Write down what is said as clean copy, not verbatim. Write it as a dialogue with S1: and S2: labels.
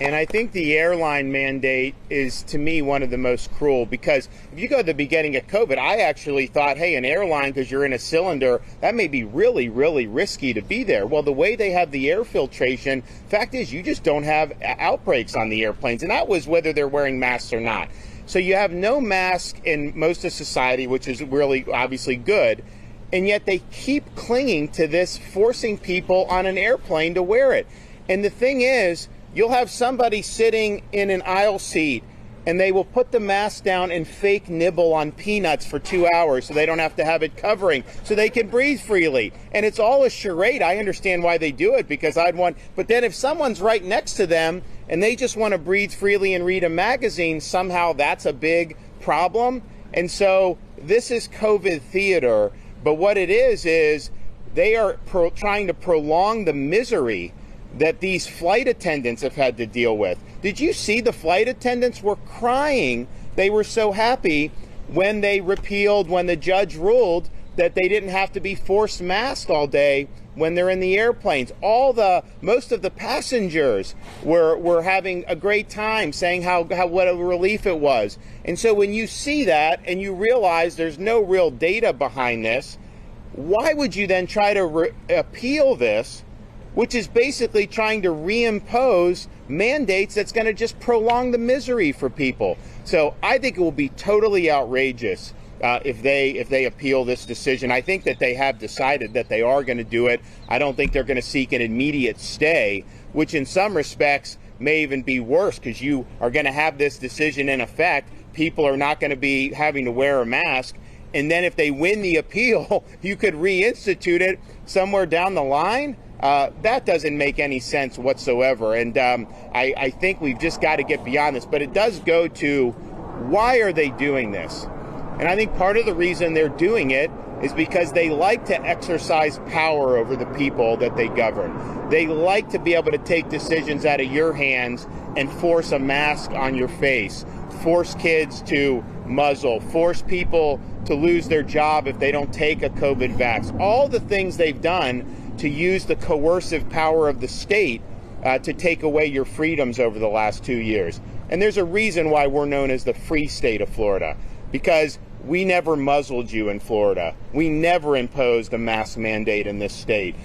S1: And I think the airline mandate is, to me, one of the most cruel, because if you go to the beginning of COVID, I actually thought, hey, an airline, because you're in a cylinder, that may be really, really risky to be there. Well, the way they have the air filtration, fact is, you just don't have outbreaks on the airplanes. And that was whether they're wearing masks or not. So you have no mask in most of society, which is really obviously good. And yet they keep clinging to this, forcing people on an airplane to wear it. And the thing is, you'll have somebody sitting in an aisle seat and they will put the mask down and fake nibble on peanuts for 2 hours so they don't have to have it covering, so they can breathe freely. And it's all a charade. I understand why they do it, because but then if someone's right next to them and they just want to breathe freely and read a magazine, somehow that's a big problem. And so this is COVID theater, but what it is they are trying to prolong the misery that these flight attendants have had to deal with. Did you see the flight attendants were crying? They were so happy when the judge ruled that they didn't have to be forced masked all day when they're in the airplanes. Most of the passengers were having a great time, saying what a relief it was. And so when you see that and you realize there's no real data behind this, why would you then try to appeal this, which is basically trying to reimpose mandates that's going to just prolong the misery for people? So I think it will be totally outrageous if they appeal this decision. I think that they have decided that they are going to do it. I don't think they're going to seek an immediate stay, which in some respects may even be worse, because you are going to have this decision in effect. People are not going to be having to wear a mask. And then if they win the appeal, you could reinstitute it somewhere down the line. That doesn't make any sense whatsoever. And I think we've just got to get beyond this. But it does go to, why are they doing this? And I think part of the reason they're doing it is because they like to exercise power over the people that they govern. They like to be able to take decisions out of your hands and force a mask on your face, force kids to muzzle, force people to lose their job if they don't take a COVID vax. All the things they've done to use the coercive power of the state to take away your freedoms over the last 2 years. And there's a reason why we're known as the free state of Florida, because we never muzzled you in Florida. We never imposed a mask mandate in this state.